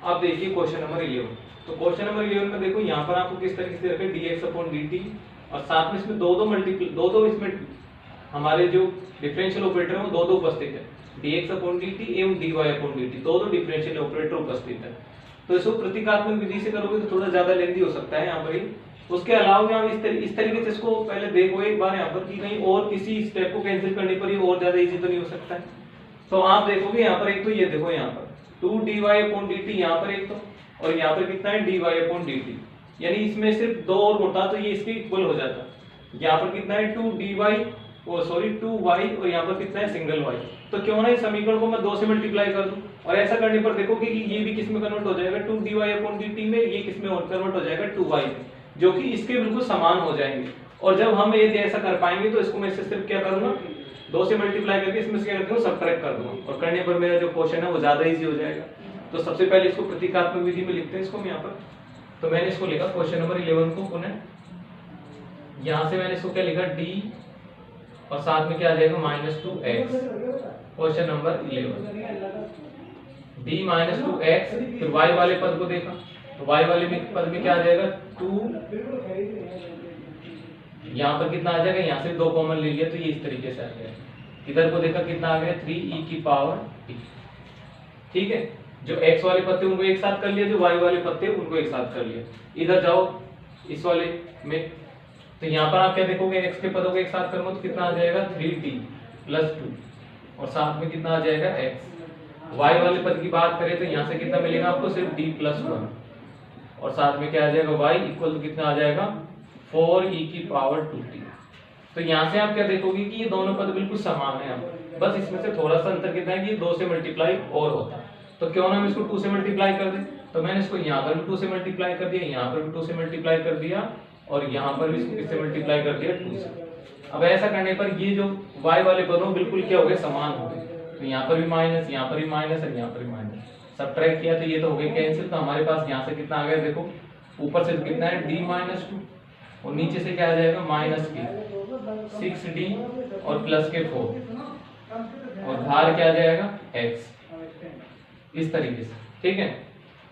अब देखिए question number 11। तो क्वेश्चन नंबर 11 में देखो यहाँ पर आपको किस तरीके से रखे dx अपॉन dt और साथ में इसमें दो इसमें हमारे जो डिफरेंशियल ऑपरेटर है वो दो उपस्थित है, dx अपॉन dt एवं dy अपॉन dt, दो डिफरेंशियल ऑपरेटर उपस्थित है। तो इसको प्रतीकात्मक विधि से करोगे तो थोड़ा ज्यादा लेंथी हो सकता है यहाँ पर ही। उसके अलावा भी आप इस तरीके से इसको पहले देखो एक बार यहाँ पर कि कहीं और किसी स्टेप को कैंसिल करने पर ये और ज्यादा इजी तो नहीं हो सकता है। तो आप देखोगे यहाँ पर एक तो ये देखो यहाँ पर 2dy अपॉन dt यहाँ पर एक तो, और यहाँ पर कितना है dy अपॉन dt, यानी इसमें सिर्फ दो और होता तो ये इसके इक्वल हो जाता। यहाँ पर कितना है 2y और यहाँ पर कितना है सिंगल y। तो क्यों ना इस समीकरण को मैं 2 से मल्टीप्लाई कर दूं, और ऐसा करने पर देखोगे कि ये भी किस में कन्वर्ट हो जाएगा 2dy अपॉन dt में, ये किस में कन्वर्ट हो जाएगा 2y में, जो कि इसके बिल्कुल समान हो जाएंगे। और जब हम ये ऐसा कर पाएंगे तो इसको मैं इससे सिर्फ क्या करूंगा 2 से मल्टीप्लाई करके इसमें से क्या कर दूंगा सब्ट्रैक्ट कर दूंगा, और करने पर मेरा जो क्वेश्चन है वो ज्यादा इजी हो जाएगा। तो सबसे पहले इसको प्रतीकात्मक विधि में लिखते हैं इसको हम यहाँ पर। तो मैंने इसको लिखा क्वेश्चन नंबर 11 को पुनः, यहाँ से मैंने इसको क्या लिखा d और साथ में क्या आ जाएगा -2x। Question number 11 d -2x, फिर y वाले पद को देखा तो y वाले पद में क्या आ जाएगा 2, यहाँ पर कितना आ जाएगा, यहाँ से 2 कॉमन ले लिया तो ये इस तरीके से आ गया। इधर को देखा कितना आ गया 3e की पावर t। ठीक है, जो x वाले पत्ते उनको एक साथ कर लिया, जो y वाले पत्ते उनको एक साथ कर लिया। इधर जाओ इस वाले में, तो यहाँ पर आप क्या देखोगे x के पदों को एक साथ करूंगा तो कितना आ जाएगा 3t प्लस 2 और साथ में कितना आ जाएगा x। y वाले पद की बात करें तो यहाँ से कितना मिलेगा आपको सिर्फ d प्लस 1 और साथ में क्या आ जाएगा y इक्वल कितना आ जाएगा 4e की पावर 2t। तो यहाँ से आप क्या देखोगे कि ये दोनों पद बिल्कुल समान है, बस इसमें से थोड़ा सा अंतर कितना है कि 2 से मल्टीप्लाई और होता है। तो क्यों ना हम इसको 2 से मल्टीप्लाई कर दें, तो मैंने इसको यहाँ पर भी 2 से मल्टीप्लाई कर दिया, यहाँ पर भी 2 से मल्टीप्लाई कर दिया और यहाँ पर भी इसको किससे मल्टीप्लाई कर दिया 2 से। अब ऐसा करने पर ये जो y वाले पदों बिल्कुल क्या हो गए समान हो गए, तो यहाँ पर भी माइनस, यहाँ पर भी माइनस और यहाँ पर भी माइनस, सब्ट्रैक्ट किया तो ये तो हो गए कैंसिल। तो हमारे पास यहाँ से कितना आ गया देखो, ऊपर से कितना है d-2 और नीचे से क्या आ जाएगा -के 6d और प्लस के 4 और बाहर क्या आ जाएगा x, इस तरीके से। ठीक है,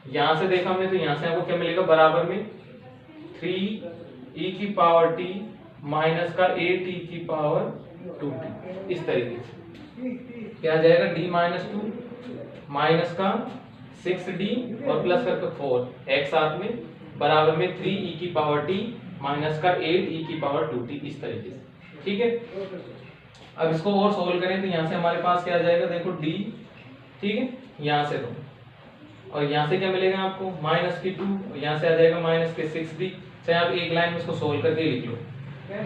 यहाँ से देखा हमने तो यहाँ से आपको क्या मिलेगा बराबर में 3e की पावर t माइनस का 8e की पावर 2t, इस तरीके से क्या आ जाएगा d-2 माइनस का 6d और प्लस का 4 x साथ में बराबर में 3e की पावर t माइनस का 8e की पावर 2t, इस तरीके से। ठीक है, अब इसको और सोल्व करें तो यहाँ से हमारे पास क्या आ जाएगा देखो d, ठीक है, यहाँ से दो और यहाँ से क्या मिलेगा आपको -2, यहाँ से आ जाएगा -6d। चाहे आप एक लाइन में इसको सोल्व करके लिख लो,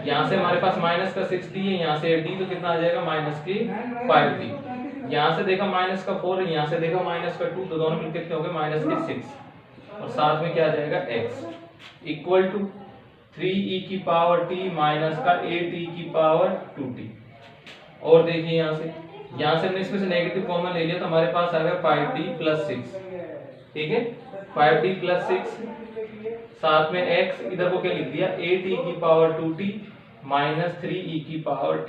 यहाँ से हमारे पास -6d है, यहाँ से d तो कितना आ जाएगा -5d, यहाँ से देखा -4, यहाँ से देखा -2, तो दोनों मिलकर कितने हो गए -6 और साथ में क्या आ जाएगा x इक्वल टू 3e की पावर t माइनस का 8e की पावर 2t। और देखिए यहाँ से हमने इसमें से नेगेटिव कॉमन ले लिया तो हमारे पास आ गया 5d प्लस 6। ठीक है, 5d प्लस 6 साथ में x, इधर को क्या लिख दिया 8e की पावर 2t माइनस 3e की पावर t।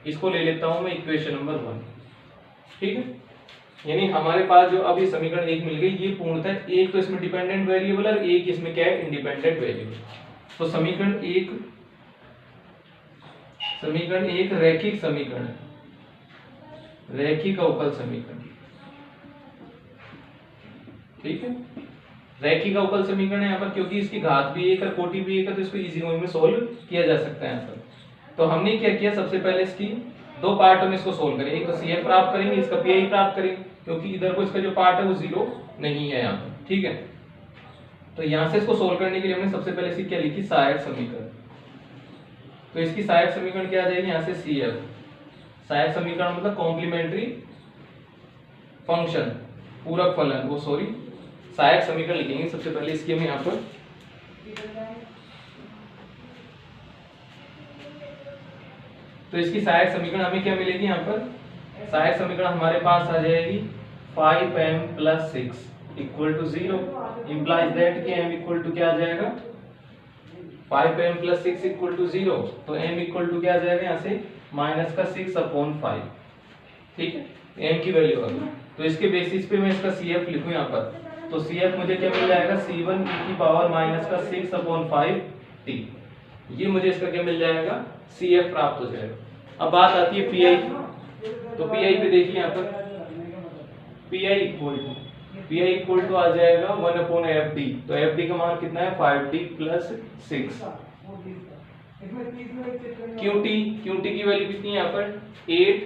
इसको ले लेता हूं मैं इक्वेशन नंबर 1। ठीक है, यानी हमारे पास जो अभी समीकरण 1 मिल गई, ये पूर्णतः एक तो इसमें डिपेंडेंट वेरिएबल और एक इसमें क्या है इंडिपेंडेंट वेरिएबल। तो समीकरण एक रैखिक समीकरण है, रैखिक अवकल समीकरण। ठीक है, रैखिक अवकल समीकरण है यहाँ पर, क्योंकि इसकी घात भी एक है कोटि भी एक है, तो इसको इजी वे में सोल्व किया जा सकता है यहाँ पर। तो हमने क्या किया, सबसे पहले इसकी 2 पार्टों में इसको सोल्व करें, एक तो CF प्राप्त करेंगे, इसका PI प्राप्त करेंगे, क्योंकि इधर को इसका जो पार्ट है वो 0 नहीं है यहाँ पर। ठीक है, तो यहाँ से इसको सोल्व करने के लिए हमने सबसे पहले इसकी क्या लिखी सहायक समीकरण। तो इसकी सहायक समीकरण क्या आ जाएगी, यहाँ से CF, सहायक समीकरण मतलब कॉम्प्लीमेंट्री फंक्शन, पूरक फलन, वो सॉरी सहायक समीकरण लिखेंगे सबसे पहले इसकी हम यहाँ पर। तो इसकी सहायक समीकरण हमें क्या मिलेगी यहाँ पर, सहायक समीकरण हमारे पास आ जाएगी 5m plus 6 equal to 0, implies that कि m इक्वल टू क्या आ जाएगा 5m प्लस 6 इक्वल टू 0, तो m इक्वल टू क्या आ जाएगा यहाँ से -6/5। ठीक है, m की वैल्यू आ गई। तो इसके बेसिस पे मैं इसका CF लिखूं यहाँ पर, तो CF मुझे क्या मिल जाएगा, C1 e की पावर माइनस का 6/5t। ये मुझे इसका क्या मिल जाएगा, CF प्राप्त हो जाएगा। अब बात आती है PI की। तो PI पे देखिए यहाँ पर PI इक्वल टू आ जाएगा 1/FD। तो FD का मान कितना है, 5D + 6। QT की वैल्यू कितनी है यहाँ पर, 8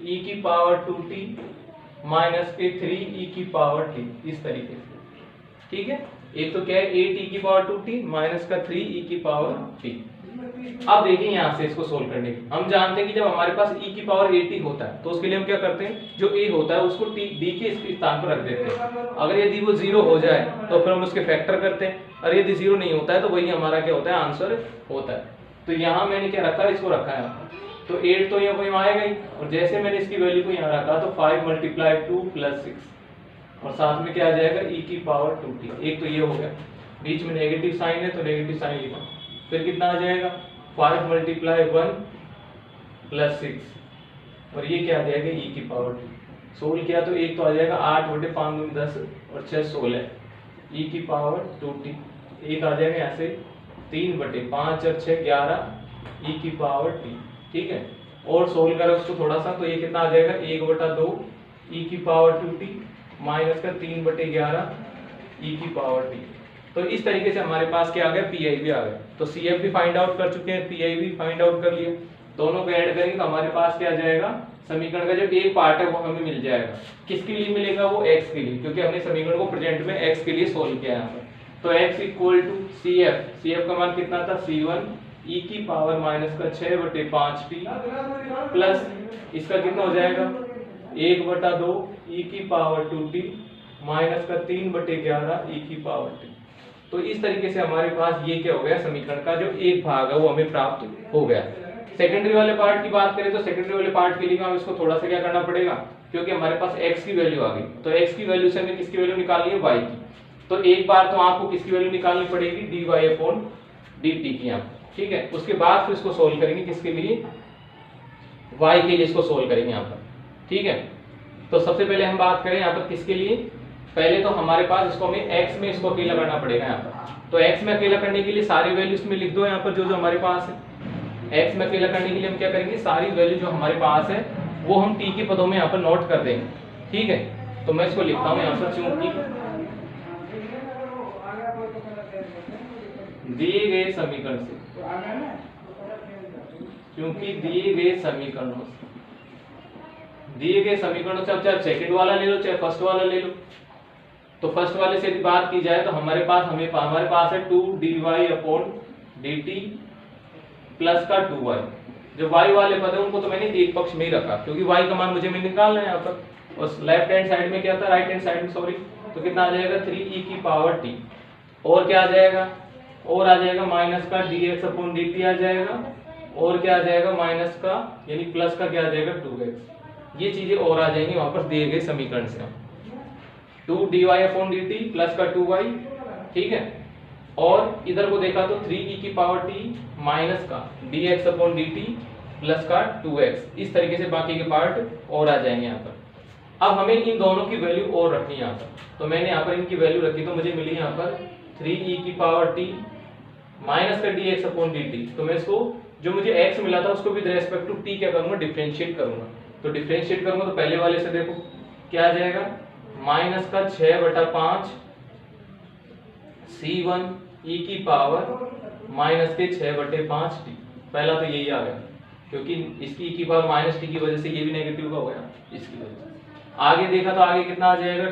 e की पावर 2t माइनस के 3 e की पावर t, इस तरीके से। ठीक है, एक तो क्या है 8 e की पावर 2t माइनस का 3 e की पावर t। अब देखिए यहाँ से इसको सोल्व करने की, हम जानते हैं कि जब हमारे पास e की पावर 80 होता है तो उसके लिए हम क्या करते हैं, जो a होता है उसको d के स्थान पर रख देते हैं। अगर यदि वो 0 हो जाए तो फिर हम उसके फैक्टर करते हैं, और यदि 0 नहीं होता है तो वही हमारा क्या होता है, आंसर होता है। तो यहाँ मैंने क्या रखा है, इसको रखा है तो 8 तो यहाँ कोई आएगा ही, और जैसे मैंने इसकी वैल्यू को यहाँ रखा तो 5 × 2 + 6, और साथ में क्या आ जाएगा e की पावर 2t। एक तो ये हो गया, बीच में नेगेटिव साइन है तो नेगेटिव साइन लिखा, फिर कितना आ जाएगा 5 × 1 + 6, और ये क्या आ जाएगा e की पावर 2। सोल्व किया तो एक तो आ जाएगा 8/5 × 10 और 6 16 e की पावर 2t। एक आ जाएगा यहाँ से 3/5 और 6 11 e की पावर t। ठीक है, और सोल्व करें उसको थोड़ा सा तो ये कितना आ जाएगा 1/2 e की पावर 2t माइनस का 3/11 e की पावर t। तो इस तरीके से हमारे पास क्या आ गया, PI भी आ गया। तो CF भी फाइंड आउट कर चुके हैं, PI भी फाइंड आउट कर लिया, दोनों को ऐड करेंगे तो हमारे पास क्या आ जाएगा, समीकरण का जो एक पार्ट है वो हमें मिल जाएगा। किसके लिए मिलेगा, वो x के लिए, क्योंकि हमने समीकरण को प्रेजेंट में x के लिए सोल्व किया यहाँ पर। तो x = CF का मान कितना था, C1 e की पावर माइनस का 6/5t प्लस इसका कितना हो जाएगा 1/2 e की पावर 2t माइनस का 3/11 e की पावर t। तो इस तरीके से हमारे पास ये क्या हो गया, समीकरण का जो एक भाग है वो हमें प्राप्त हो गया। सेकेंडरी वाले पार्ट की बात करें तो सेकेंडरी वाले पार्ट के लिए हम इसको थोड़ा सा क्या करना पड़ेगा, क्योंकि हमारे पास x की वैल्यू आ गई, तो x की वैल्यू से हमें किसकी वैल्यू निकालनी है, y की। तो एक बार तो आपको किसकी वैल्यू निकालनी पड़ेगी, dy/dt की यहाँ। ठीक है, उसके बाद फिर इसको सोल्व करेंगे किसके लिए, y के लिए इसको सोल्व करेंगे यहाँ पर। ठीक है, तो सबसे पहले हम बात करें यहाँ पर किसके लिए, पहले तो हमारे पास इसको हमें x में इसको अकेला करना पड़ेगा यहाँ पर। तो x में अकेला करने के लिए सारी वैल्यूज में लिख दो यहाँ पर जो जो हमारे पास है। x में अकेला करने के लिए हम क्या करेंगे, सारी वैल्यू जो हमारे पास है वो हम t के पदों में यहाँ पर नोट कर देंगे। ठीक है, तो मैं इसको लिखता हूँ यहाँ पर, चूंकि दिए गए समीकरण से, क्योंकि दिए गए समीकरणों से अब चाहे सेकंड वाला ले लो चाहे फर्स्ट वाला ले लो, तो फर्स्ट वाले से यदि बात की जाए तो हमारे पास है 2dy/dt प्लस का 2y। जो y वाले पद है उनको तो मैंने एक पक्ष में ही रखा, क्योंकि y का मान मुझे निकालना है यहाँ पर, और लेफ्ट हैंड साइड में क्या था, राइट हैंड साइड में सॉरी, तो कितना आ जाएगा 3e की पावर t, और क्या आ जाएगा, और आ जाएगा माइनस का dx/dt आ जाएगा, और क्या आ जाएगा माइनस का यानी प्लस का क्या आ जाएगा 2x। ये चीजें और आ जाएंगी वापस दिए गए समीकरण से, 2dy/dt प्लस का 2y। ठीक है, और इधर को देखा तो 3e की पावर t माइनस का dx/dt प्लस का 2x। इस तरीके से बाकी के पार्ट और आ जाएंगे यहाँ पर। अब हमें इन दोनों की वैल्यू और रखनी है यहाँ पर, तो मैंने यहाँ पर इनकी वैल्यू रखी, तो मुझे मिली यहाँ पर 3e की पावर t माइनस का dx/dt। तो मैं इसको जो मुझे x मिला था उसको विद रेस्पेक्ट टू t क्या करूंगा, डिफरेंशिएट करूंगा। तो डिफरेंशिएट करूंगा तो पहले वाले से देखो क्या आ जाएगा, माइनस का 6/5 c1 e की पावर माइनस के 6/5t। पहला तो यही आ गया, क्योंकि इसकी e की पावर माइनस t की वजह से ये भी नेगेटिव का हो गया इसकी वजह से। आगे देखा तो आगे कितना आ जाएगा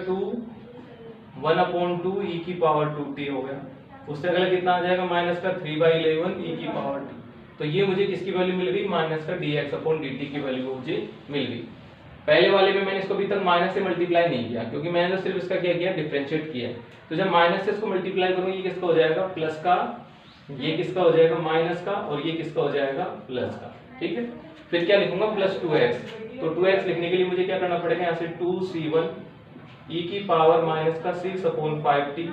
1/2 e की पावर 2t हो गया। उससे अगला कितना आ जाएगा माइनस का 3/11 e की पावर t। तो ये मुझे किसकी वैल्यू मिल गई, माइनस का dx/dt की वैल्यू मुझे मिल गई। पहले वाले में मैंने इसको अभी तक माइनस से मल्टीप्लाई नहीं किया, क्योंकि मैंने तो सिर्फ इसका क्या किया, डिफरेंशिएट किया। तो जब माइनस से इसको मल्टीप्लाई करूंगा ये किसका हो जाएगा, प्लस का, ये किसका हो जाएगा माइनस का, और ये किसका हो जाएगा प्लस का। ठीक है, फिर क्या लिखूंगा प्लस 2x। तो 2x लिखने के लिए मुझे क्या करना पड़ेगा, यहाँ से 2c1 e की पावर माइनस का 6/5t।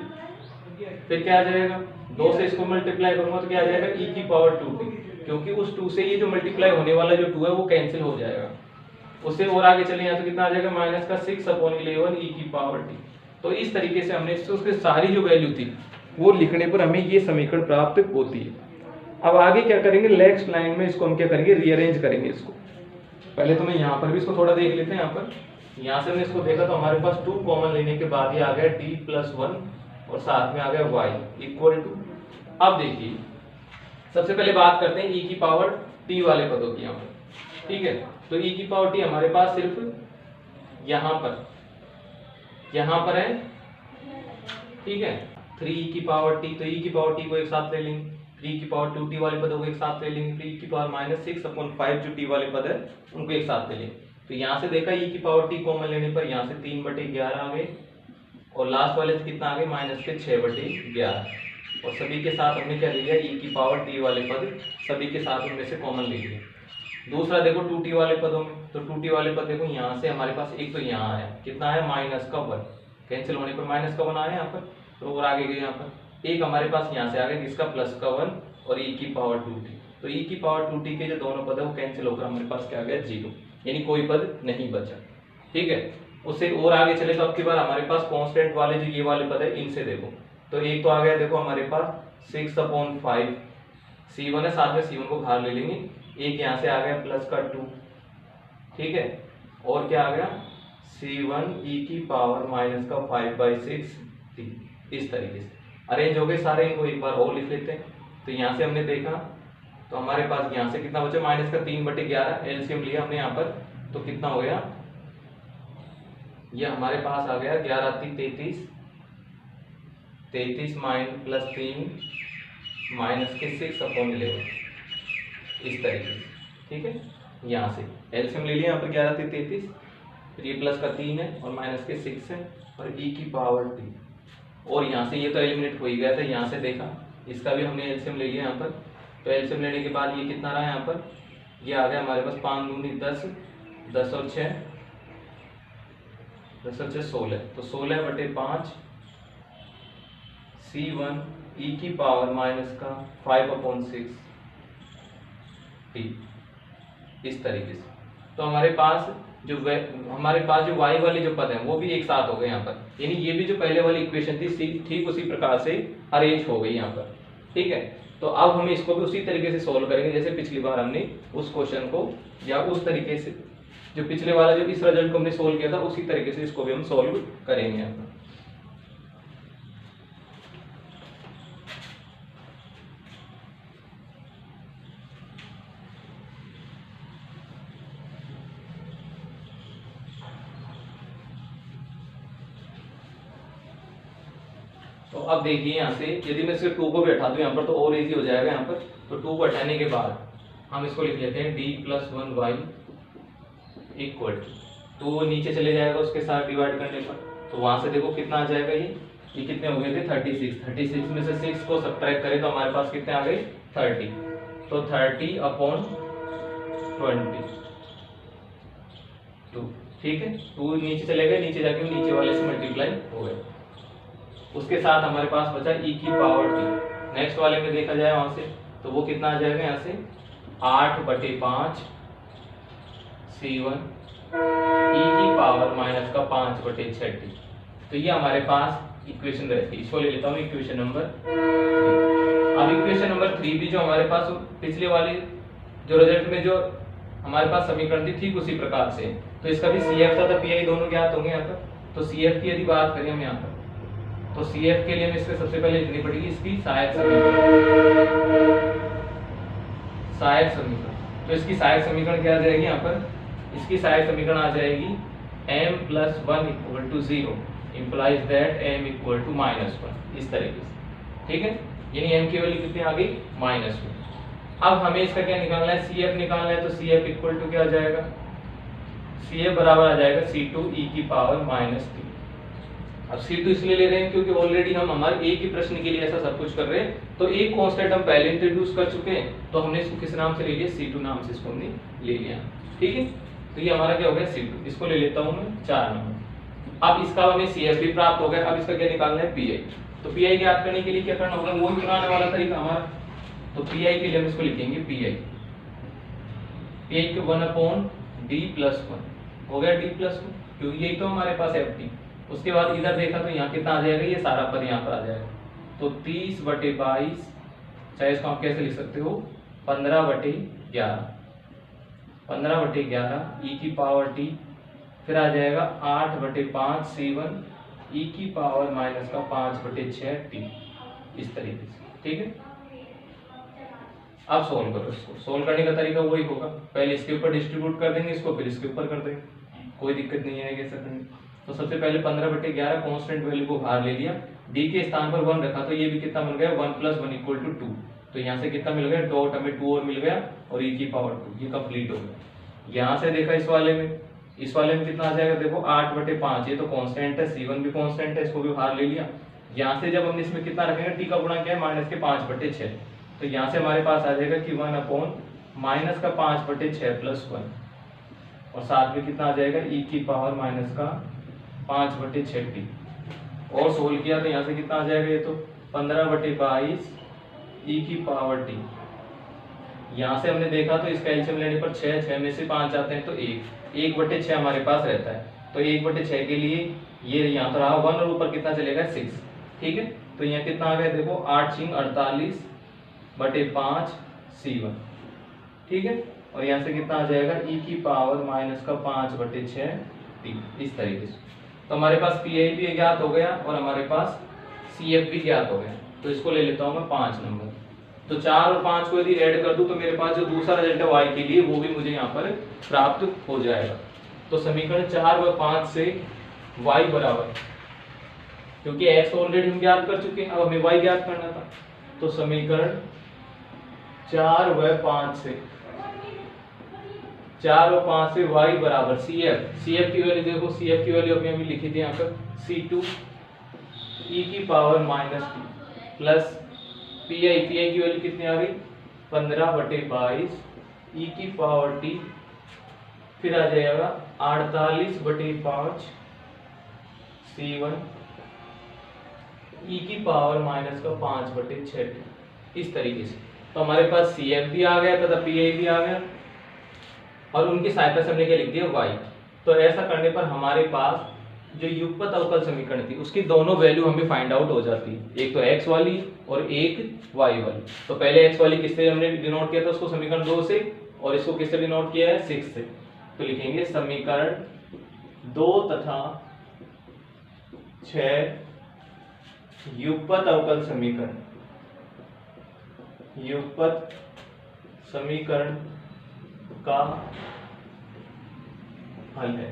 फिर क्या आ जाएगा, 2 से इसको मल्टीप्लाई करूंगा तो क्या आ जाएगा e की पावर 2t, क्योंकि उस 2 से ये जो मल्टीप्लाई होने वाला जो 2 है वो कैंसिल हो जाएगा। उससे और आगे चले यहाँ तो कितना आ जाएगा माइनस का 6/11 e की पावर t। तो इस तरीके से हमने उसके सारी जो वैल्यू थी वो लिखने पर हमें ये समीकरण प्राप्त होती है। अब आगे क्या करेंगे, नेक्स्ट लाइन में इसको हम क्या करेंगे, रीअरेंज करेंगे इसको। पहले तो मैं यहाँ पर भी इसको थोड़ा देख लेते हैं। यहाँ से हमने इसको देखा तो हमारे पास 2 कॉमन लेने के बाद ये आ गया t+1 और साथ में आ गया y इक्वल टू। अब देखिए सबसे पहले बात करते हैं e की पावर t वाले पदों की। यहाँ पर ठीक है, तो e की पावर t हमारे पास सिर्फ यहाँ पर है, ठीक है, 3e की पावर t, तो e की पावर t को एक साथ ले लेंगे, 3 की पावर 2t वाले पदों को एक साथ ले लेंगे, 3 की पावर -6/5 जो t वाले पद है उनको एक साथ ले लेंगे। तो यहाँ से देखा e की पावर t कॉमन लेने पर यहाँ से 3/11 आ गए और लास्ट वाले से कितना आ गए -6/11 और सभी के साथ हमने क्या ले लिया, e की पावर t वाले पद सभी के साथ उनमें से कॉमन ले लिया। दूसरा देखो 2t वाले पदों में, तो 2t वाले पद देखो यहाँ से हमारे पास एक तो यहाँ है, कितना है -1, कैंसिल होने पर -1 आया यहाँ पर, तो और आगे गए यहाँ पर एक हमारे पास यहाँ से आ गया जिसका +1 और e की पावर 2t, तो e की पावर 2t के जो दोनों पद है वो कैंसिल होकर हमारे पास क्या आ गया 0, यानी कोई पद नहीं बचा। ठीक है, उससे और आगे चले तो अब की बार हमारे पास कांस्टेंट वाले जो ये वाले पद है इनसे देखो, तो एक तो आ गया देखो हमारे पास 6/5 c1 है, साथ में c1 को बाहर ले लेंगे, एक यहाँ से आ गया +2, ठीक है, और क्या आ गया c1 e की पावर -5/6t। इस तरीके से अरेंज हो गए सारे, इनको एक बार और लिख लेते हैं। तो यहाँ से हमने देखा तो हमारे पास यहाँ से कितना बचा -3/11, एलसीएम लिया हमने यहाँ पर, तो कितना हो गया, ये हमारे पास आ गया 11×3 = 33 -3 -6/11 इस तरीके से। ठीक है, यहाँ से एलसीएम ले लिया यहाँ पर 11×33, फिर ये प्लस का 3 है और माइनस के 6 है और e की पावर t, और यहाँ से ये तो एलिमिनेट हो ही गया था। यहाँ से देखा इसका भी हमने एलसीएम ले लिया यहाँ पर, तो एलसीएम लेने के बाद ये कितना रहा यहाँ पर, ये आ गया हमारे पास 5 दूनी 10, 10 और 6 16, तो 16/5 c1 e की पावर -5/6 t इस तरीके से। तो हमारे पास जो y वाले जो पद हैं वो भी एक साथ हो गए यहाँ पर, यानी ये भी जो पहले वाली इक्वेशन थी ठीक उसी प्रकार से अरेंज हो गई यहाँ पर। ठीक है, तो अब हम इसको भी उसी तरीके से सोल्व करेंगे जैसे पिछली बार हमने उस क्वेश्चन को, या उस तरीके से जो पिछले वाला जो इस रिजल्ट को हमने सोल्व किया था उसी तरीके से इसको भी हम सोल्व करेंगे यहाँ पर। तो अब देखिए यहाँ से यदि मैं सिर्फ 2 को भी हटा दूं यहाँ पर तो और इजी हो जाएगा यहाँ पर। तो 2 को हटाने के बाद हम इसको लिख लेते हैं d+1y इक्वल टू, तो नीचे चले जाएगा उसके साथ डिवाइड करने पर, तो वहां से देखो कितना आ जाएगा, ये कितने हो गए थे 36 में से 6 को सब्ट्रैक्ट करें तो हमारे पास कितने आ गए 30, तो 30/22। ठीक है, 2 नीचे चले गए, नीचे जाके नीचे वाले से मल्टीप्लाई हो गए। उसके साथ हमारे पास बचा e की पावर t, नेक्स्ट वाले में देखा जाए वहां से तो वो कितना आ जाएगा यहाँ से 8/5 c1 e की पावर -5/6t। तो ये हमारे पास इक्वेशन रहती है, इसको ले लेता हूँ इक्वेशन नंबर 3। अब इक्वेशन नंबर 3 भी जो हमारे पास पिछले वाले जो रिजल्ट में जो हमारे पास समीकरण थी ठीक उसी प्रकार से, तो इसका भी CF तथा PI दोनों ज्ञात होंगे यहाँ पर। तो CF की यदि बात करें हम यहाँ पर, तो CF के लिए हमें इसके सबसे पहले लिखनी पड़ेगी इसकी सहायक समीकरण। तो इसकी सहायक समीकरण क्या आ जाएगी यहाँ पर, इसकी सहायक समीकरण आ जाएगी m+1 = 0 implies that m = -1, इस तरीके से। ठीक है, यानी m की वैल्यू कितनी आ गई -1। अब हमें इसका क्या निकालना है, CF निकालना है, तो CF इक्वल टू क्या आ जाएगा, CF बराबर आ जाएगा c2 e की पावर -3। अब C2 इसलिए ले रहे हैं क्योंकि ऑलरेडी हम हमारे एक ही प्रश्न के लिए ऐसा सब कुछ कर रहे हैं, तो एक कांस्टेंट हम पहले इंट्रोड्यूस कर चुके हैं, तो हमने इसको किस नाम से ले लिया, C2 नाम से इसको हमने ले लिया। ठीक है, तो ये हमारा क्या हो गया C2, इसको ले लेता हूं मैं 4 नंबर। अब इसका हमें CF भी प्राप्त हो गया, अब इसका क्या निकालना है PI। तो PI ज्ञात करने के लिए क्या करना होगा, वो बनाने वाला तरीका हमारा, तो PI के लिए हम इसको लिखेंगे PI के 1/d+1 हो गया d+1, क्योंकि यही तो हमारे पास FT उसके बाद इधर देखा तो यहाँ कितना आ जाएगा, ये सारा पद यहाँ पर आ जाएगा। तो 30/22, चाहे इसको आप कैसे लिख सकते हो, 15/11, 15/11 ई की पावर टी, फिर आ जाएगा 8/5 C1 ई की पावर माइनस का 5/6 टी, इस तरीके से। ठीक है, अब सोल्व करो इसको। सोल्व करने का तरीका वही होगा, पहले इसके ऊपर डिस्ट्रीब्यूट कर देंगे इसको, फिर इसके ऊपर कर देंगे, कोई दिक्कत नहीं आएगी ऐसा करने। तो सबसे पहले 15/11 कांस्टेंट वैल्यू को बाहर ले लिया, डी के स्थान पर 1 रखा, तो ये भी कितना बन गया, 1 + 1 = 2। तो यहाँ से कितना मिल गया, डॉट हमें 2 और मिल गया, और ई की पावर 2, ये कंप्लीट हो गया। यहाँ से देखा इस वाले में कितना आ जाएगा, देखो 8/5, ये तो कांस्टेंट है, C1 भी कांस्टेंट है, इसको भी बाहर ले लिया। यहाँ से जब हम इसमें कितना रखेंगे, टी का गुणा क्या है, माइनस के 5/6, तो यहाँ से हमारे पास आ जाएगा कि 1/- का 5/6 + 1, और साथ में कितना आ जाएगा, ई की पावर माइनस का 5/6 टी। और सोल्व किया तो यहाँ से कितना आ जाएगा, ये तो 15/22 ई की पावर टी। यहाँ से हमने देखा तो इसका एलसीएम लेने पर 6 में से 5 आते हैं, तो 1/6 हमारे पास रहता है, तो 1/6 के लिए ये यहाँ तो रहा 1, और ऊपर कितना चलेगा, 6। ठीक है, तो यहाँ कितना आ गया, देखो 8×6 48/5 C1। ठीक है, और यहाँ से कितना आ जाएगा, ई की पावर माइनस का 5/6 टी, इस तरीके से। तो हमारे पास पी आई भी ज्ञात हो गया, और हमारे पास सी एफ भी ज्ञात हो गया। तो इसको ले लेता हूँ मैं 5 नंबर। तो 4 और 5 को यदि ऐड कर दूं तो मेरे पास जो दूसरा रिजल्ट है y के लिए, वो भी मुझे यहाँ पर प्राप्त हो जाएगा। तो समीकरण 4 व 5 से y बराबर, क्योंकि x ऑलरेडी हम ज्ञात कर चुके हैं, अब हमें y ज्ञात करना था। तो समीकरण 4 व 5 से y बराबर CF की वैल्यू देखो, CF की वैल्यू अभी लिखी थी यहाँ पर, C2 e की power minus T plus pi की वैल्यू कितनी आ गई, 15/22 ई की पावर टी, फिर आ जाएगा 48/5 C1 ई की पावर माइनस का 5/6 टी, इस तरीके से। तो हमारे पास CF भी आ गया तथा PI भी आ गया, और उनकी सहायता से हमने क्या लिख दिया, y। तो ऐसा करने पर हमारे पास जो युगपत अवकल समीकरण थी उसकी दोनों वैल्यू हमें फाइंड आउट हो जाती है, एक तो x वाली और एक y वाली। तो पहले x वाली किससे हमने डिनोट किया था, उसको समीकरण 2 से, और इसको किससे डिनोट किया है, 6 से। तो लिखेंगे समीकरण 2 तथा 6 युगपत अवकल समीकरण का हल है।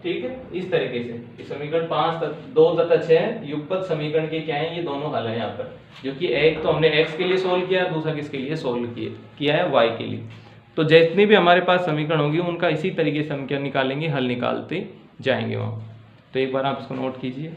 ठीक है, इस तरीके से समीकरण 2 तथा 6 युगपत समीकरण के क्या है, ये दोनों हल है यहाँ पर, जो कि एक तो हमने x के लिए सोल्व किया, दूसरा किसके लिए सोल्व किया है, y के लिए। तो जितनी भी हमारे पास समीकरण होंगी उनका इसी तरीके से हम क्या निकालेंगे, हल निकालते जाएंगे वहाँ। तो एक बार आप इसको नोट कीजिए।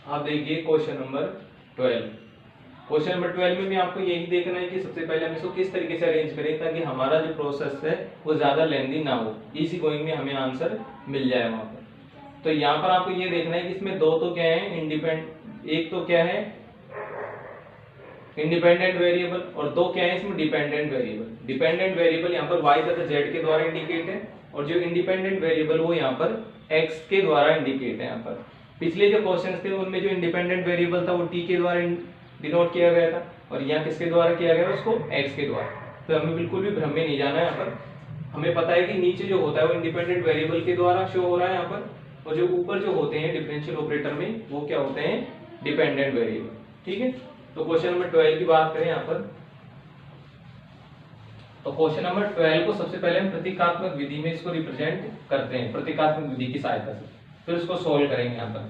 आप देखिए क्वेश्चन नंबर 12। क्वेश्चन नंबर 12 में भी आपको यही देखना है कि सबसे पहले हम इसको किस तरीके से अरेंज करें ताकि हमारा जो प्रोसेस है वो ज्यादा लेंदी ना हो, इजी गोइंग में हमें आंसर मिल जाए वहां पर। तो यहाँ पर आपको ये देखना है कि इसमें दो तो क्या है, एक तो क्या है इंडिपेंडेंट वेरिएबल, और दो क्या है इसमें डिपेंडेंट वेरिएबल। डिपेंडेंट वेरिएबल यहाँ पर y तथा z के द्वारा इंडिकेट है, और जो इंडिपेंडेंट वेरिएबल वो यहाँ पर x के द्वारा इंडिकेट है यहाँ पर। पिछले जो क्वेश्चन थे उनमें जो इंडिपेंडेंट वेरिएबल था वो टी के द्वारा डिनोट किया गया था, और यहाँ किसके द्वारा किया गया, उसको एक्स के द्वारा। तो हमें बिल्कुल भी भ्रम में नहीं जाना है यहाँ पर। हमें पता है कि नीचे जो होता है वो इंडिपेंडेंट वेरिएबल के द्वारा शो हो रहा है यहाँ पर, और जो ऊपर जो होते हैं डिफरेंशियल ऑपरेटर में वो क्या होते हैं, डिपेंडेंट वेरिएबल। ठीक है, तो क्वेश्चन नंबर 12 की बात करें यहाँ पर, तो क्वेश्चन नंबर 12 को सबसे पहले हम प्रतीकात्मक विधि में इसको रिप्रेजेंट करते हैं, प्रतीकात्मक विधि की सहायता से, फिर उसको सोल्व करेंगे यहाँ पर,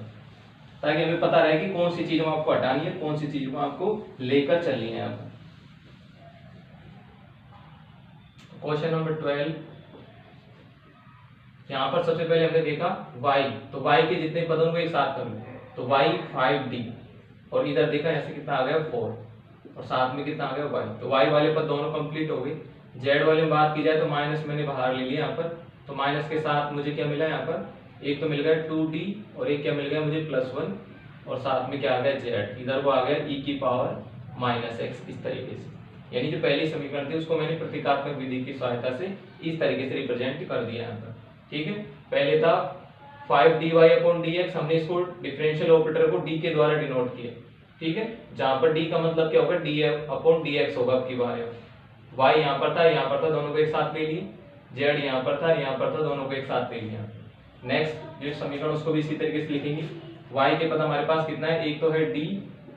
ताकि हमें पता रहे कि कौन सी चीज में आपको हटानी है, कौन सी चीज में आपको लेकर चलनी है यहाँ पर। क्वेश्चन नंबर 12, यहाँ पर सबसे पहले हमने देखा y, तो y के जितने पदों को एक साथ कर लो, तो y 5d, और इधर देखा ऐसे कितना आ गया 4, और साथ में कितना आ गया y, तो y वाले पद दोनों कंप्लीट हो गए। z वाले में बात की जाए तो माइनस मैंने बाहर ले लिया यहाँ पर, तो माइनस के साथ मुझे क्या मिला यहाँ पर, एक तो मिल गया 2d और एक क्या मिल गया मुझे +1, और साथ में क्या आ गया z, इधर वो आ गया e की पावर -x, इस तरीके से। यानी जो पहली समीकरण थी उसको मैंने प्रतीकात्मक विधि की सहायता से इस तरीके से रिप्रेजेंट कर दिया यहाँ पर। ठीक है, पहले था 5dy/dx, हमने इसको डिफरेंशियल ऑपरेटर को d के द्वारा डिनोट किया। ठीक है, जहां पर d का मतलब क्या होगा, df/dx होगा अब की बार। y यहाँ पर था, यहाँ पर था, दोनों को एक साथ ले लिए, z यहाँ पर था, यहाँ पर था, दोनों को एक साथ ले लिया। नेक्स्ट जो समीकरण उसको भी इसी तरीके से लिखेंगे। y के पद हमारे पास कितना है, एक तो है d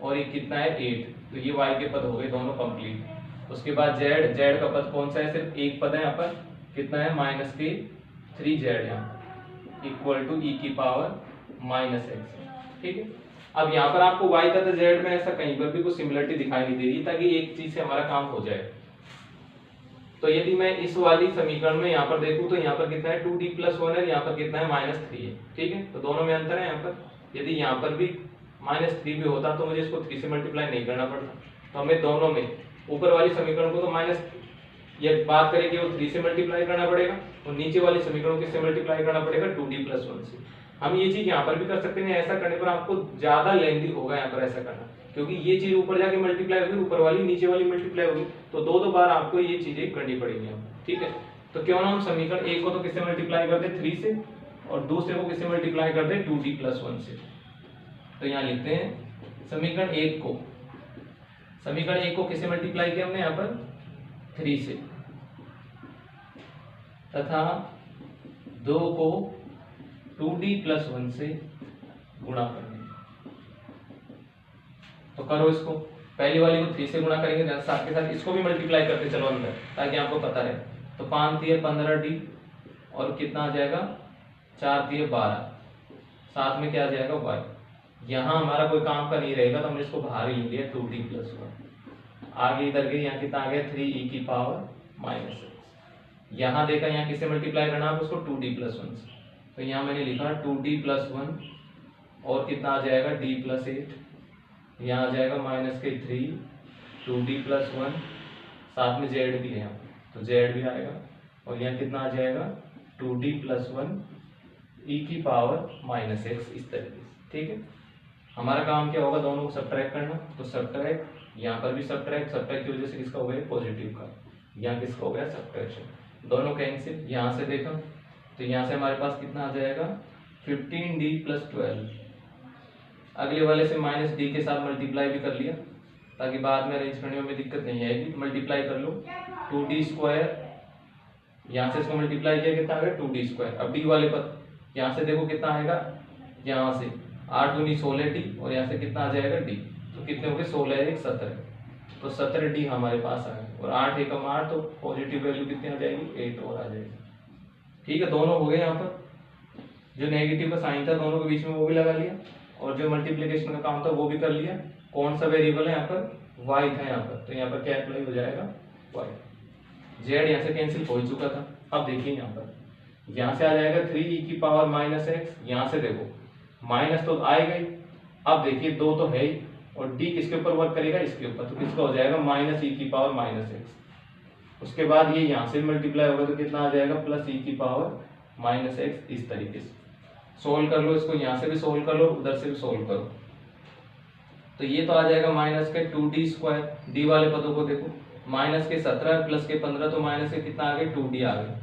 और एक कितना है 8, तो ये y के पद हो गए दोनों कंप्लीट। उसके बाद z का पद कौन सा है, सिर्फ एक पद है यहाँ पर, कितना है -3z यहाँ इक्वल टू e की पावर -x। ठीक है, अब यहाँ पर आपको y तथा z में ऐसा कहीं पर भी कुछ सिमिलरिटी दिखाई नहीं दे रही, ताकि एक चीज से हमारा काम हो जाए। तो यदि मैं इस वाली समीकरण में यहाँ पर देखूं तो यहाँ पर कितना है 2d + 1 है, यहाँ पर कितना है -3 है। ठीक है, तो दोनों में अंतर है यहाँ पर। यदि यहाँ पर भी -3 भी होता तो मुझे इसको 3 से मल्टीप्लाई नहीं करना पड़ता। तो हमें दोनों में ऊपर वाली समीकरण को तो माइनस, ये बात करें कि वो 3 से मल्टीप्लाई करना पड़ेगा, और नीचे वाली समीकरण किससे मल्टीप्लाई करना पड़ेगा, 2d + 1 से। हम ये चीज यहाँ पर भी कर सकते हैं, ऐसा करने पर आपको ज्यादा लेंथी होगा यहाँ पर ऐसा करना, क्योंकि ये चीज ऊपर जाके मल्टीप्लाई होगी, ऊपर वाली नीचे वाली मल्टीप्लाई होगी, तो दो बार आपको ये चीजें करनी पड़ेंगी। ठीक है, तो क्यों ना हम समीकरण एक को तो किससे मल्टीप्लाई कर दे 3 से, और दूसरे को किससे मल्टीप्लाई कर दे 2d + 1 से। तो यहाँ लिखते हैं समीकरण एक को किससे मल्टीप्लाई किया हमने यहाँ पर 3 से, तथा 2 को 2d + 1 से गुणा करना। तो करो इसको, पहली वाली को 3 से गुणा करेंगे, साथ के साथ इसको भी मल्टीप्लाई करते चलो अंदर, ताकि आपको पता रहे। तो 5 × 15d, और कितना आ जाएगा 4 × 12, साथ में क्या आ जाएगा y। यहाँ हमारा कोई काम का नहीं रहेगा, तो हमने इसको बाहर ही लिया 2d + 1। आगे इधर गए, यहाँ कितना आ गया 3e की पावर -x। यहाँ देखा, यहाँ किससे मल्टीप्लाई करना है उसको 2d + 1 से, तो यहाँ मैंने लिखा 2d + 1, और कितना आ जाएगा d + 8, यहाँ आ जाएगा -3 2d + 1, साथ में z भी है यहाँ, तो z भी आएगा, और यहाँ कितना आ जाएगा 2d + 1 e की पावर -x, इस तरीके से। ठीक है, हमारा काम क्या होगा, दोनों को सब्ट्रैक्ट करना। तो सब्ट्रैक्ट, यहाँ पर भी सब्ट्रैक्ट की वजह से किसका हो गया पॉजिटिव का, यहाँ किसका हो गया सब्ट्रैक्शन, दोनों कैंसिल। यहाँ से देखा तो यहाँ से हमारे पास कितना आ जाएगा 15d + 12, अगले वाले से -d के साथ मल्टीप्लाई भी कर लिया, ताकि बाद में अरेंज करने में दिक्कत नहीं आएगी। मल्टीप्लाई कर लो 2d², यहाँ से इसको मल्टीप्लाई किया कितना आ गया 2d²। अब d वाले पद यहाँ से देखो कितना आएगा, यहाँ से 8 दूनी 16d, और यहाँ से कितना आ जाएगा d, तो कितने हो गए 16 × 1 17, तो 17d हमारे पास आ गए, और 8 × 1 8, तो पॉजिटिव वैल्यू कितनी आ जाएगी 8 और आ जाएगी। ठीक है, दोनों हो गए। यहाँ पर जो नेगेटिव का साइन था दोनों के बीच में वो भी लगा लिया, और जो मल्टीप्लिकेशन का काम था वो भी कर लिया। कौन सा वेरिएबल है यहाँ पर, y था यहाँ पर, तो यहाँ पर क्या अप्लाई हो जाएगा y। z यहाँ से कैंसिल हो चुका था। अब देखिए यहाँ पर, यहाँ से आ जाएगा 3e की पावर -x, यहाँ से देखो माइनस तो आएगा ही। अब देखिए 2 तो है ही, और d किसके ऊपर वर्क करेगा, इसके ऊपर, तो किसका हो जाएगा -e की पावर -x। उसके बाद ये यहाँ से मल्टीप्लाई होगा, तो कितना आ जाएगा +e की पावर -x, इस तरीके से। सोल्व कर लो इसको, यहाँ से भी सोल्व कर लो, उधर से भी सोल्व करो, तो ये तो आ जाएगा -2d²। d वाले पदों को देखो, -17 + 15, तो माइनस के कितना आ गया 2d आ गया।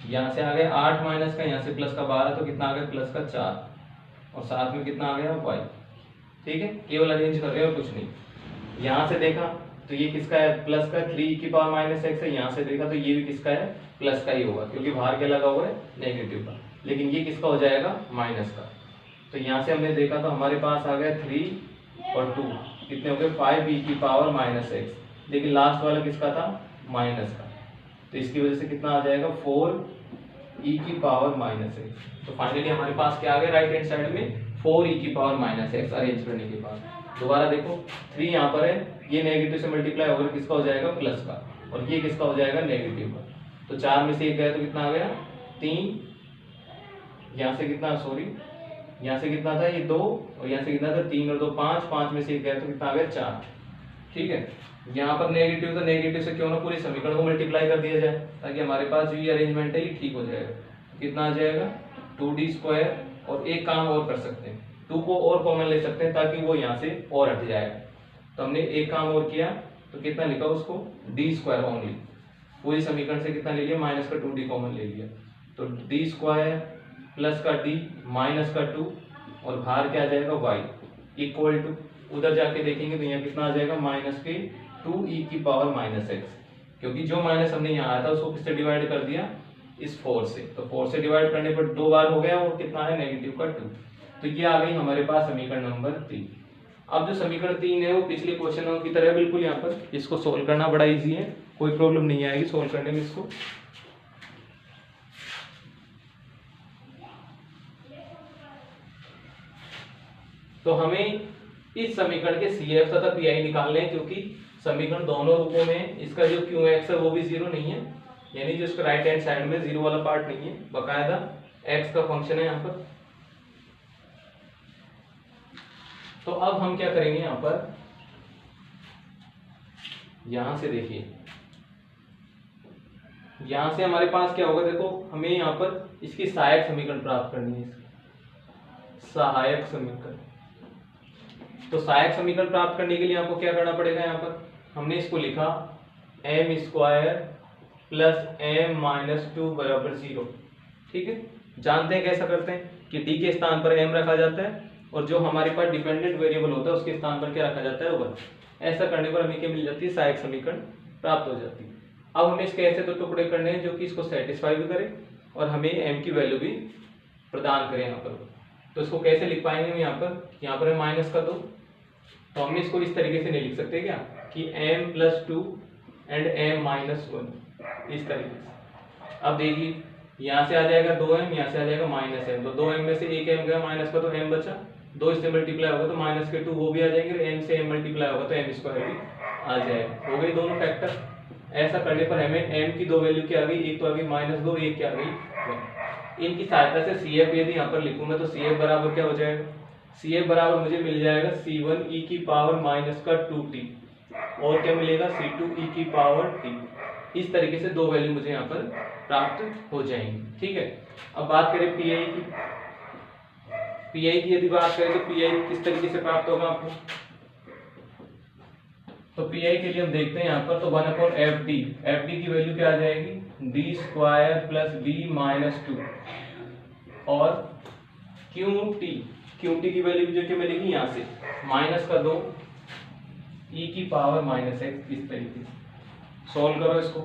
यहाँ से आ गया 8 - का, यहाँ से +12, तो कितना आ गया +4। और साथ में कितना आ गया y। ठीक है, केवल अरेंज कर रहे हो कुछ नहीं। यहाँ से देखा तो ये किसका है, प्लस का 3e−x है। यहाँ से देखा तो ये भी किसका है, प्लस का ही होगा, क्योंकि बाहर क्या लगा हुआ है, नेगेटिव का। लेकिन ये किसका हो जाएगा, माइनस का। तो यहाँ से हमने देखा तो हमारे पास आ गया 3 और 2 कितने हो गए, 5e−x। लेकिन लास्ट वाला किसका था, माइनस का। तो इसकी वजह से कितना आ जाएगा, 4e−x। तो फाइनली हमारे पास क्या आ गया, राइट हैंड साइड में 4e−x अरेंज करने के बाद। दोबारा देखो 3 यहाँ पर है, ये नेगेटिव से मल्टीप्लाई होकर किसका हो जाएगा, प्लस का, और ये किसका हो जाएगा, नेगेटिव का। तो 4 में से 1 गया तो कितना आ गया, 3। यहाँ से कितना, सॉरी यहाँ से कितना था, ये 2, और यहाँ से कितना था, 3 और 2 5, 5 में से 1 गया तो कितना आ गया, 4। ठीक है, यहाँ पर नेगेटिव, तो नेगेटिव से क्यों ना पूरे समीकरण को मल्टीप्लाई कर दिया जाए, ताकि हमारे पास जो ये अरेंजमेंट है ये ठीक हो जाएगा। कितना आ जाएगा, 2d²। और एक काम और कर सकते हैं, 2 को और कॉमन ले सकते हैं ताकि वो यहाँ से और हट जाएगा। तो हमने एक काम और किया, तो कितना लिखा उसको, d² ओनली। पूरी समीकरण से कितना ले लिया, माइनस का 2d कॉमन ले लिया। तो d² प्लस का d माइनस का 2, और बाहर क्या आ जाएगा, y इक्वल टू, उधर जाके देखेंगे तो यहाँ कितना आ जाएगा, माइनस के 2e−x। क्योंकि जो माइनस हमने यहाँ आया था उसको किससे डिवाइड कर दिया, इस 4 से। तो 4 से डिवाइड करने पर 2 बार हो गया, और कितना है, नेगेटिव का 2। तो ये आ गई हमारे पास समीकरण नंबर 3। अब जो समीकरण 3 है वो पिछले क्वेश्चनों की तरह बिल्कुल यहाँ पर इसको सोल्व करना बड़ा इजी है, कोई प्रॉब्लम नहीं आएगी सोल्व करने में इसको। तो हमें इस समीकरण के CF तथा PI निकालने हैं, क्योंकि समीकरण दोनों रूपों में इसका जो QX है वो भी 0 नहीं है, यानी जो इसका राइट हैंड साइड में 0 वाला पार्ट नहीं है, बकायदा x का फंक्शन है यहाँ पर। तो अब हम क्या करेंगे, यहाँ पर यहां से देखिए, यहां से हमारे पास क्या होगा, देखो हमें यहाँ पर इसकी सहायक समीकरण प्राप्त करनी है, सहायक समीकरण। तो सहायक समीकरण प्राप्त करने के लिए आपको क्या करना पड़ेगा, यहाँ पर हमने इसको लिखा m² प्लस m-2 बराबर 0। ठीक है, जानते हैं कैसा करते हैं कि d के स्थान पर m रखा जाता है, और जो हमारे पास डिपेंडेंट वेरिएबल होता है उसके स्थान पर क्या रखा जाता है, 1। ऐसा करने पर हमें क्या मिल जाती है, सहायक समीकरण प्राप्त हो जाती है। अब हमें इसके ऐसे तो टुकड़े करने हैं जो कि इसको सेटिस्फाई भी करे और हमें m की वैल्यू भी प्रदान करें यहाँ पर। तो इसको कैसे लिख पाएंगे हम, यहाँ पर है माइनस का 2, तो हमने इसको इस तरीके से नहीं लिख सकते क्या, कि m+2 एंड m-1 इस तरीके से। अब देखिए यहाँ से आ जाएगा 2m, यहाँ से आ जाएगा -m, तो 2m में से 1m गया माइनस का, तो m बचा। 2 इससे मल्टीप्लाई होगा तो माइनस के 2 वो भी आ जाएंगे, और m से m मल्टीप्लाई होगा तो m² भी आ जाएगा। हो गई दोनों फैक्टर। ऐसा करने पर हमें m की दो वैल्यू क्या आ गई, एक तो आ गई -2, एक क्या आ गई 1। इनकी सहायता से CF यदि यहाँ पर लिखूंगा तो CF बराबर क्या हो जाएगा, CF बराबर मुझे मिल जाएगा C1e−2t, और क्या मिलेगा, C2e⁻t। इस तरीके से दो वैल्यू मुझे यहाँ पर प्राप्त हो जाएंगी। ठीक है, अब बात करें PI की। PI की यदि बात करें तो PI किस तरीके से प्राप्त होगा आपको, तो PI के लिए हम देखते हैं यहाँ पर, तो 1/FD, FD की वैल्यू क्या आ जाएगी, d² प्लस b-2, और QT की वैल्यू जो क्या मिलेगी, यहाँ से -2 e⁻x। इस तरीके से सोल्व करो इसको।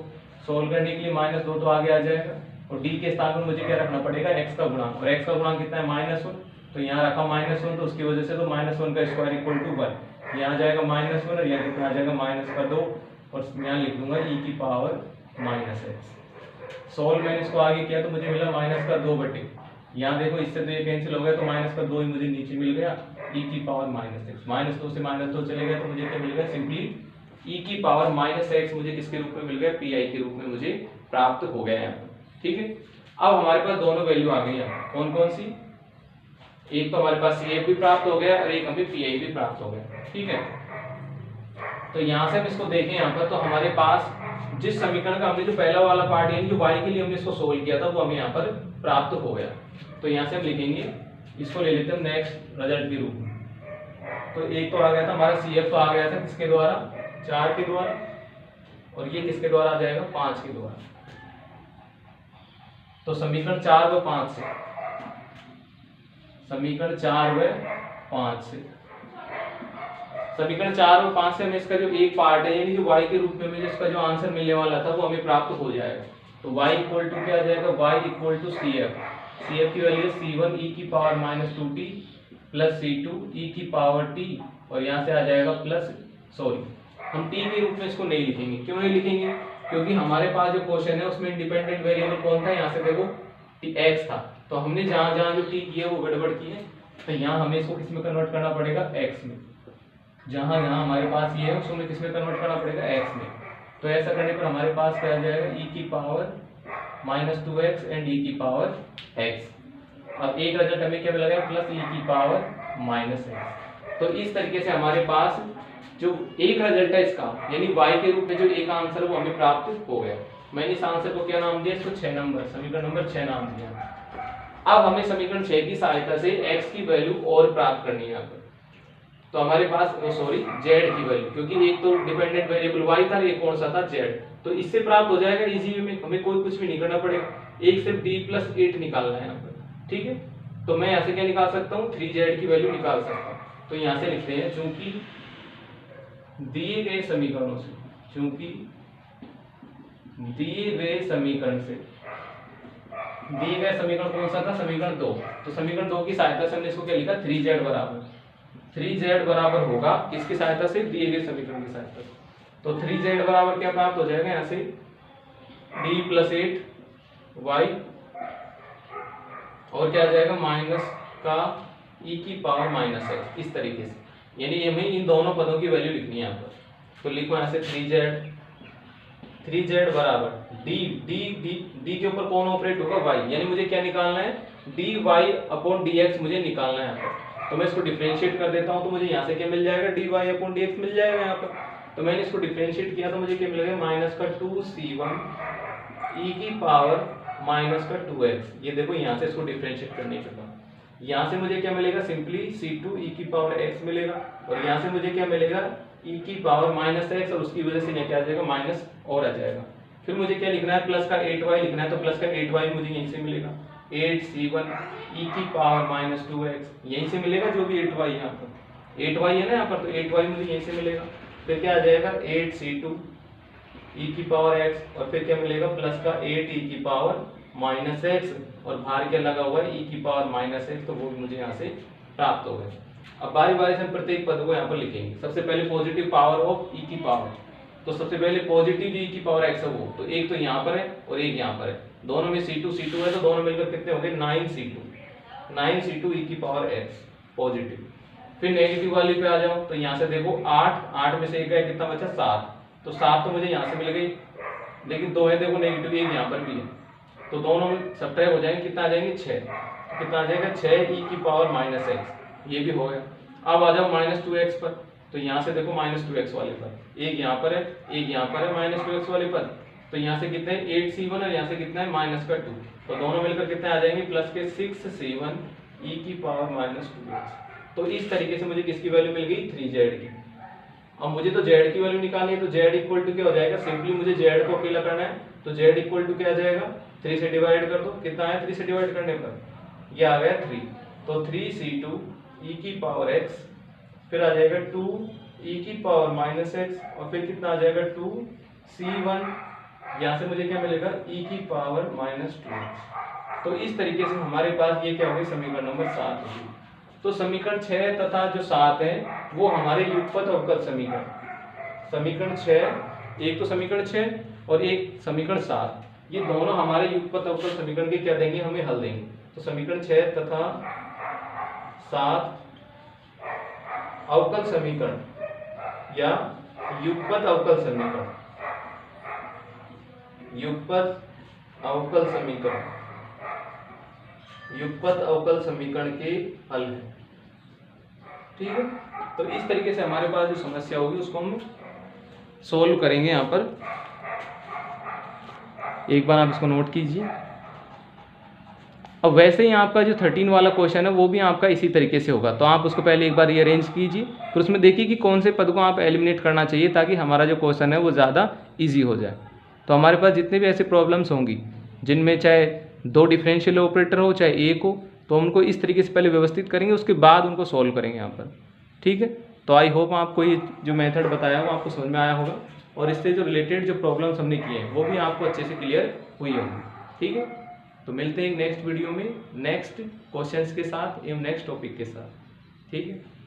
सोल्व करने के लिए -2 तो आगे आ जाएगा, और d के स्थान पर मुझे क्या रखना पड़ेगा, x का गुणांक, और x का गुणांक कितना है, -1, तो यहाँ रखा -1, तो उसकी वजह से तो -1 का स्क्वायर इक्वल टू 1, यहाँ आ जाएगा -1, और यहाँ कितना आ जाएगा -2, और यहाँ लिख दूंगा e⁻x। सोल्व मैंने इसको आगे किया तो मुझे मिला -2/, यहाँ देखो इससे तो ये कैंसिल हो गया, तो -2 ही मुझे नीचे मिल गया, e⁻x। -2 से -2 चले गए तो मुझे क्या मिल गया, सिंपली e⁻x मुझे किसके रूप में मिल गया, PI के रूप में मुझे प्राप्त हो गया यहाँ पर। ठीक है, अब हमारे पास दोनों वैल्यू आ गई यहाँ, कौन कौन सी, एक तो हमारे पास CF भी प्राप्त हो गया, और एक हमें PI भी प्राप्त हो गया। ठीक है, तो यहाँ से हम इसको देखें यहाँ पर, तो हमारे पास जिस समीकरण का हमने जो पहला वाला पार्ट यानी जो y के लिए हमने इसको सोल्व किया था वो हमें यहाँ पर प्राप्त हो गया। तो यहाँ से हम लिखेंगे, इसको ले लेते हैं नेक्स्ट रिजल्ट के रूप में। तो एक तो आ गया था हमारा CF, तो आ गया था किसके द्वारा, 4 के द्वारा, और ये किसके द्वारा आ जाएगा, 5 के द्वारा। तो समीकरण 4 व 5 से समीकरण 4 व 5 से। समीकरण 4 और 5 से हमें इसका जो एक पार्ट है यानी जो y के रूप में हमें इसका जो आंसर मिलने वाला था वो हमें प्राप्त हो जाएगा। तो y इक्वल टू क्या आ जाएगा, y इक्वल टू CF की वैल्यू C1 e की power -2t plus C2 e की पावर t और यहाँ से आ जाएगा प्लस हम t के रूप में इसको नहीं लिखेंगे। क्यों नहीं लिखेंगे, क्योंकि हमारे पास जो क्वेश्चन है उसमें इंडिपेंडेंट वेरिएबल कौन था, यहाँ से देखो x था। तो हमने जहाँ जहाँ जो t किया वो गड़बड़ की है, तो यहाँ हमें इसको किस में कन्वर्ट करना पड़ेगा, x में। जहाँ जहाँ हमारे पास ये है उसको हमें किस में कन्वर्ट करना पड़ेगा, x में। तो ऐसा करने पर हमारे पास क्या आ जाएगा, e की पावर -2x एंड e की पावर x। अब एक रिजल्ट हमें क्या मिला, प्लस e की पावर -x। तो इस तरीके से हमारे पास जो एक रिजल्ट है इसका यानी y के रूप में जो एक आंसर वो हमें प्राप्त हो गया। मैंने इस आंसर को क्या नाम दिया, इसको 6 नंबर, समीकरण नंबर 6 नाम दिया। अब हमें समीकरण 6 की सहायता से x की वैल्यू और प्राप्त करनी है यहाँ पर। तो हमारे पास z की वैल्यू, क्योंकि एक तो डिपेंडेंट वेरिएबल y था, एक कौन सा था, z। तो इससे प्राप्त हो जाएगा इजी वे में, हमें कोई कुछ भी नहीं करना पड़ेगा। एक सिर्फ d + 8 निकालना है यहाँ पर, ठीक है। तो मैं यहाँ से क्या निकाल सकता हूँ, 3z की वैल्यू निकाल सकता हूँ। तो यहाँ से लिखते हैं, चूंकि दिए गए समीकरणों से, चूंकि दिए गए समीकरण से, दिए गए समीकरण कौन सा था, समीकरण 2। तो समीकरण 2 की सहायता से हमने इसको क्या लिखा, 3z बराबर होगा किसकी सहायता से, दिए गए समीकरण की सहायता से। तो 3z बराबर क्या प्राप्त हो जाएगा यहाँ से, d + 8y और क्या आ जाएगा माइनस का e की पावर -x, इस तरीके से। यानी हमें इन दोनों पदों की वैल्यू लिखनी है यहाँ पर। तो लिखो यहाँ से 3z बराबर d के ऊपर कौन ऑपरेट होगा, y। यानी मुझे क्या निकालना है, dy/dx मुझे निकालना है यहाँ पर। तो मैं इसको डिफरेंशिएट कर देता हूँ, तो मुझे यहाँ से क्या मिल जाएगा, dy/dx मिल जाएगा यहाँ पर। तो मैंने इसको डिफरेंशिएट किया तो मुझे क्या मिलेगा, -2c1 e की पावर -2x। ये देखो यहाँ से इसको डिफरेंशिएट करने के बाद यहाँ से मुझे क्या मिलेगा, सिंपली c2 e की पावर x मिलेगा। और यहाँ से मुझे क्या मिलेगा, e की पावर -x और उसकी वजह से क्या आ जाएगा, माइनस और आ जाएगा। फिर मुझे क्या लिखना है, प्लस का 8y लिखना है। तो प्लस का 8y मुझे यहीं से मिलेगा, 8c1 e की पावर -2x यहीं से मिलेगा। जो भी 8y यहाँ पर 8y है ना यहाँ पर, तो 8y मुझे यहीं से मिलेगा। फिर क्या आ जाएगा, 8c2 e की पावर x और फिर क्या मिलेगा, प्लस का 8e की पावर -x और बाहर क्या लगा हुआ है, e की पावर -x। तो वो मुझे यहाँ से प्राप्त हो गए। अब बारी बारी से हम प्रत्येक पद को यहाँ पर लिखेंगे। सबसे पहले पॉजिटिव पावर ऑफ e की पावर, तो सबसे पहले पॉजिटिव e की पावर x है वो, तो एक तो यहाँ पर है और एक यहाँ पर है, दोनों में c2 है, तो दोनों मिलकर कितने हो गए, 9c2 e की पावर x पॉजिटिव। फिर नेगेटिव वाली पे आ जाओ, तो यहाँ से देखो 8 में से एक है, कितना बचा, 7। तो 7 तो मुझे यहाँ से मिल गई, लेकिन 2 है देखो नेगेटिव, एक यहाँ पर भी है, तो दोनों में सब्ट्रैक्ट हो जाएंगे, कितना आ जाएंगे, 6। तो कितना आ जाएगा, 6 e की पावर -x, ये भी हो गया। अब आ जाओ -2x पर, तो यहाँ से देखो -2x वाले पर, एक यहाँ पर है, एक यहाँ पर है -2x वाले पर। तो यहाँ से कितने, 8c1 और यहाँ से कितना है, -2। तो दोनों मिलकर कितने आ जाएंगे, प्लस के 6c1 e की पावर -2x। तो इस तरीके से मुझे किसकी वैल्यू मिल गई, 3z की। अब मुझे तो z की वैल्यू निकालनी है, तो z इक्वल टू क्या हो जाएगा, सिंपली मुझे z को अकेला करना है। तो z इक्वल टू क्या आ जाएगा, 3 से डिवाइड कर दो, कितना आया 3 से डिवाइड करने पर, ये आ गया 3। तो 3c2 e की पावर x, फिर आ जाएगा 2 e की पावर -x और फिर कितना आ जाएगा 2c1, यहाँ से मुझे क्या मिलेगा, e की पावर -2x। तो इस तरीके से हमारे पास ये क्या हो गई, समीकरण नंबर 7 होगी। तो समीकरण 6 तथा जो 7 है वो हमारे युगपत अवकल समीकरण, समीकरण 6, एक तो समीकरण 6 और एक समीकरण 7, ये दोनों हमारे युगपत अवकल समीकरण के क्या देंगे, हमें हल देंगे। तो समीकरण 6 तथा 7 अवकल समीकरण या युगपत अवकल समीकरण, युगपत अवकल समीकरण, युगपत अवकल समीकरण के हल है, ठीक है। तो इस तरीके से हमारे पास जो समस्या होगी उसको हम सोल्व करेंगे। यहाँ पर एक बार आप इसको नोट कीजिए। अब वैसे ही आपका जो 13 वाला क्वेश्चन है वो भी आपका इसी तरीके से होगा, तो आप उसको पहले एक बार रीअरेंज कीजिए, फिर उसमें देखिए कि कौन से पद को आप एलिमिनेट करना चाहिए ताकि हमारा जो क्वेश्चन है वो ज़्यादा ईजी हो जाए। तो हमारे पास जितने भी ऐसे प्रॉब्लम्स होंगी जिनमें चाहे 2 डिफरेंशियल ऑपरेटर हो, चाहे एक हो, तो हम उनको इस तरीके से पहले व्यवस्थित करेंगे, उसके बाद उनको सॉल्व करेंगे यहाँ पर। ठीक है, तो आई होप आपको ये जो मेथड बताया वो आपको समझ में आया होगा, और इससे जो रिलेटेड जो प्रॉब्लम्स हमने किए हैं वो भी आपको अच्छे से क्लियर हुई होंगी। ठीक है, तो मिलते हैं नेक्स्ट वीडियो में नेक्स्ट क्वेश्चंस के साथ एवं नेक्स्ट टॉपिक के साथ। ठीक है।